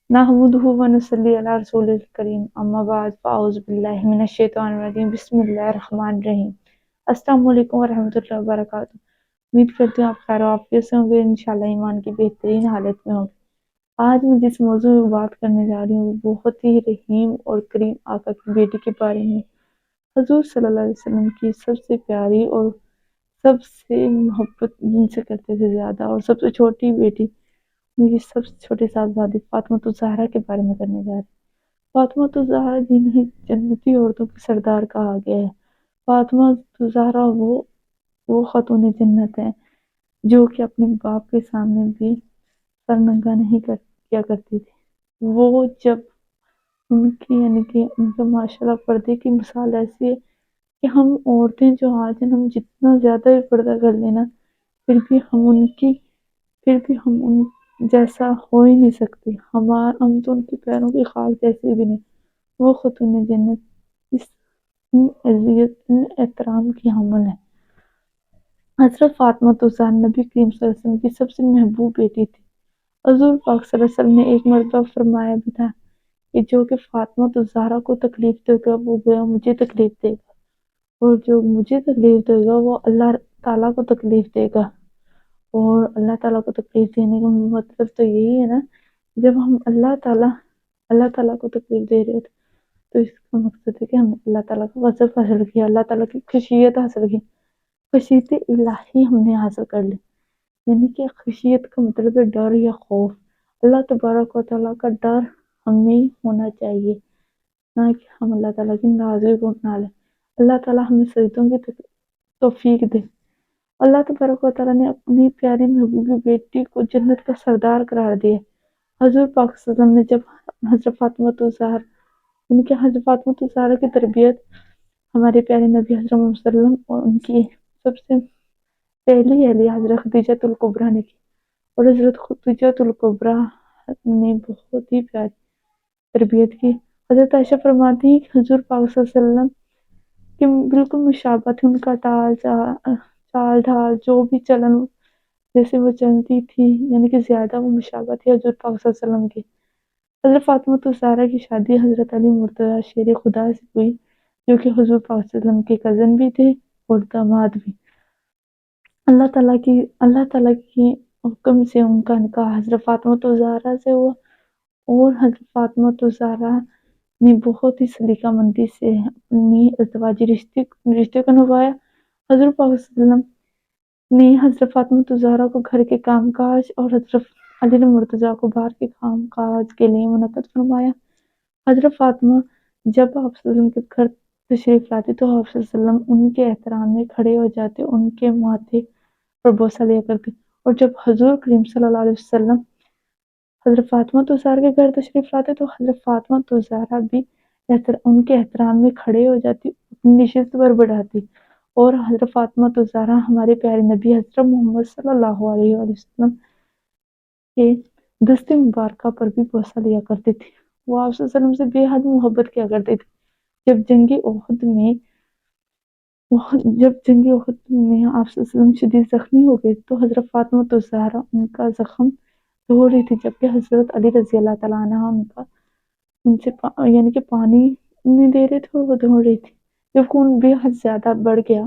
نحمده ونصلی علی رسول الکریم اما بعد فاعوذ باللہ من الشیطان الرجیم بسم اللہ الرحمن الرحیم۔ السلام علیکم ورحمۃ اللہ وبرکاتہ۔ امید کرتی ہوں آپ خیر و عافیت سے ہوں گے، انشاءاللہ ایمان کی بہترین حالت میں ہوں گے۔ آج میں جس موضوع میں بات کرنے جا رہی ہوں وہ بہت ہی رحیم اور کریم آقا کی بیٹی کے بارے میں، حضور صلی اللہ علیہ وسلم کی سب سے پیاری اور سب سے محبت جن سے کرتے تھے زیادہ اور سب سے چھوٹی بیٹی، میری سب سے چھوٹے صاحبزادی فاطمہ الزہرا کے بارے میں کرنے جا رہے ہیں۔ فاطمہ الزہرا جنہیں جنتی عورتوں کی سردار کہا گیا ہے۔ فاطمہ الزہرا وہ خاتون جنت ہیں جو کہ اپنے باپ کے سامنے بھی سرننگا نہیں کیا کرتی تھی۔ وہ جب ان کا ماشاءاللہ پردے کی مثال ایسی ہے کہ ہم عورتیں جو آج ہیں، ہم جتنا زیادہ بھی پردہ کر لینا پھر بھی ہم ان جیسا ہو ہی نہیں سکتے۔ ہم تو ان کے پیروں کی خاک جیسے بھی نہیں۔ وہ خاتون جنت ان عزیت ان احترام کی حامل ہے۔ حضرت فاطمہ الزہرا نبی کریم صلی اللہ علیہ وسلم کی سب سے محبوب بیٹی تھی۔ حضور پاک صلی اللہ علیہ وسلم نے ایک مرتبہ فرمایا بھی تھا کہ جو کہ فاطمہ الزہرا کو تکلیف دے گا وہ گویا مجھے تکلیف دے گا، اور جو مجھے تکلیف دے گا وہ اللہ تعالیٰ کو تکلیف دے گا۔ اور اللہ تعالیٰ کو تکلیف دینے کا مطلب تو یہی ہے نا، جب ہم اللہ تعالیٰ کو تکلیف دے رہے تھے تو اس کا مقصد ہے کہ ہم اللہ تعالیٰ کا غضب حاصل کیا، اللہ تعالیٰ کی خشیت حاصل کی، خشیت الہی ہم نے حاصل کر لی۔ یعنی کہ خشیت کا مطلب ہے ڈر یا خوف۔ اللہ تبارک و تعالیٰ کا ڈر ہمیں ہونا چاہیے، نہ کہ ہم اللہ تعالیٰ کی ناراضگی کو اپنا لیں۔ اللہ تعالیٰ ہمیں سجدوں کی توفیق دے۔ اللہ تبارک و تعالیٰ نے اپنی پیاری محبوبی بیٹی کو جنت کا سردار قرار دیا۔ حضور پاک صلی اللہ علیہ وسلم نے جب حضرت فاطمہ الزہرا یعنی کہ حضرت فاطمہ الزہرا کی تربیت ہمارے پیارے نبی حضرت محمد صلی اللہ علیہ وسلم اور ان کی سب سے پہلی اہلیہ حضرت خدیجہ الکبریٰ نے کی، اور حضرت خدیجہ الکبریٰ نے بہت ہی پیاری تربیت کی۔ حضرت عائشہ فرماتی ہیں کہ حضور پاک صلی اللہ علیہ وسلم کہ بالکل مشابہ تھی، ان کا چال ڈھال جو بھی چلن جیسے وہ چلتی تھی، یعنی کہ زیادہ وہ مشابہ تھی حضور پاک صلی اللہ علیہ وسلم کی۔ حضرت فاطمہ الزہرا کی شادی حضرت علی مرتضیٰ شیر خدا سے ہوئی، جو کہ حضور پاک صلی اللہ علیہ وسلم کے کزن بھی تھے اور داماد بھی۔ اللہ تعالیٰ کی حکم سے ان کا نکاح حضرت فاطمہ الزہرا سے ہوا، اور حضرت فاطمہ الزہرا نے بہت ہی سلیقہ مندی سے اپنی ازدواجی رشتے کو نبھایا۔ حضور پاک صلی اللہ علیہ وسلم نے حضرت فاطمہ الزہرا کو گھر کے کام کاج اور حضرت علی مرتضیٰ کو باہر کے کام کاج کے لیے منعقد فرمایا۔ حضرت فاطمہ جب آپ صلی اللہ علیہ وسلم کے گھر تشریف لاتی تو آپ صلی اللہ علیہ وسلم ان کے احترام میں کھڑے ہو جاتے، ان کے ماتھے پر بوسہ لیا کرتے، اور جب حضور کریم صلی اللہ علیہ وسلم حضرت فاطمہ الزہرا کے گھر تشریف لاتے تو حضرت فاطمہ الزہرا بھی ان کے احترام میں کھڑے ہو جاتی، اپنی نشست پر بڑھاتی، اور حضرت فاطمہ الزہرا ہمارے پیارے نبی حضرت محمد صلی اللہ علیہ وسلم کے دست مبارکہ پر بھی بوسہ لیا کرتے تھے۔ وہ آپ صلی اللہ علیہ وسلم سے بے حد محبت کیا کرتے تھے۔ جب جنگ احد میں آپ صلی اللہ علیہ وسلم شدید زخمی ہو گئے تو حضرت فاطمہ الزہرا ان کا زخم دھو رہی تھی، جبکہ حضرت علی رضی اللہ تعالیٰ عنہ ان سے یعنی کہ پانی نہیں دے رہے تھے اور وہ دھو رہی تھی۔ جب خون بے حد زیادہ بڑھ گیا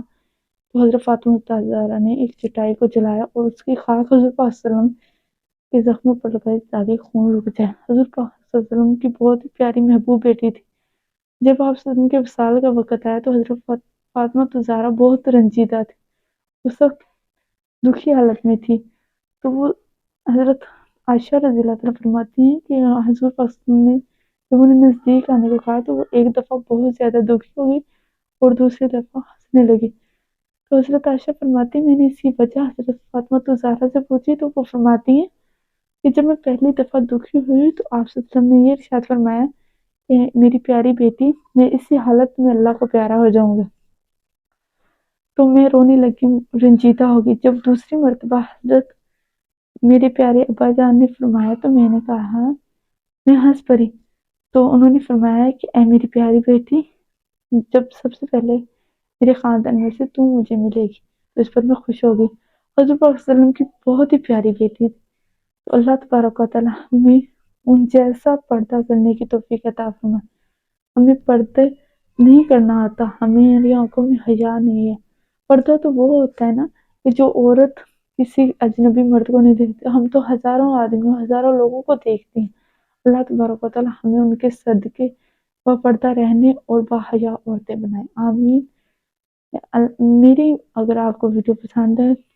تو حضرت فاطمہ الزہرا نے ایک چٹائی کو جلایا اور اس کی خاک حضور پاک صلی اللہ علیہ وسلم کے زخموں پر لگائی تاکہ خون رک جائے۔ حضور پاک صلی اللہ علیہ وسلم کی بہت ہی پیاری محبوب بیٹی تھی۔ جب آپ صلی اللہ علیہ وسلم کے وصال کا وقت آیا تو حضرت فاطمہ الزہرا بہت رنجیدہ تھی، اس وقت دکھی حالت میں تھی، تو وہ حضرت عائشہ رضی اللہ تعالیٰ فرماتی ہیں کہ حضور پاک صلی اللہ علیہ وسلم نے جب انہیں نزدیک آنے کو کہا تو وہ ایک دفعہ بہت زیادہ دکھی ہو گئی اور دوسری دفعہ ہنسنے لگی۔ تو حضرت عائشہ فرماتی ہیں میں نے اسی وجہ حضرت فاطمہ الزہرا سے پوچھی تو وہ فرماتی ہیں کہ جب میں پہلی دفعہ دکھی ہوئی تو آپ صلی اللہ علیہ وسلم نے یہ ارشاد فرمایا کہ میری پیاری بیٹی میں اسی حالت میں اللہ کو پیارا ہو جاؤں گا، تو میں رونے لگی، رنجیدہ ہوگی۔ جب دوسری مرتبہ حضرت میرے پیارے ابا جان نے فرمایا تو میں نے کہا، میں ہنس پڑی، تو انہوں نے فرمایا کہ اے میری پیاری بیٹی، جب سب سے پہلے میرے خاندان میں سے تو مجھے ملے گی، تو اس پر میں خوش ہوگی۔ حضور پاک صلی اللہ علیہ وسلم کی بہت ہی پیاری بیٹی تھی، تو اللہ تبارک و تعالیٰ ہمیں ان جیسا پردہ کرنے کی توفیق عطا فرمائے۔ ہمیں پردے نہیں کرنا آتا، ہماری آنکھوں میں حیا نہیں ہے۔ پردہ تو وہ ہوتا ہے نا کہ جو عورت کسی اجنبی مرد کو نہیں دیکھتی، ہم تو ہزاروں آدمیوں، ہزاروں لوگوں کو دیکھتی ہیں۔ اللہ تبارک و تعالیٰ ہمیں ان کے صدقے و پردہ رہنے اور باحیا عورتیں بنائیں، آمین۔ میری اگر آپ کو ویڈیو پسند ہے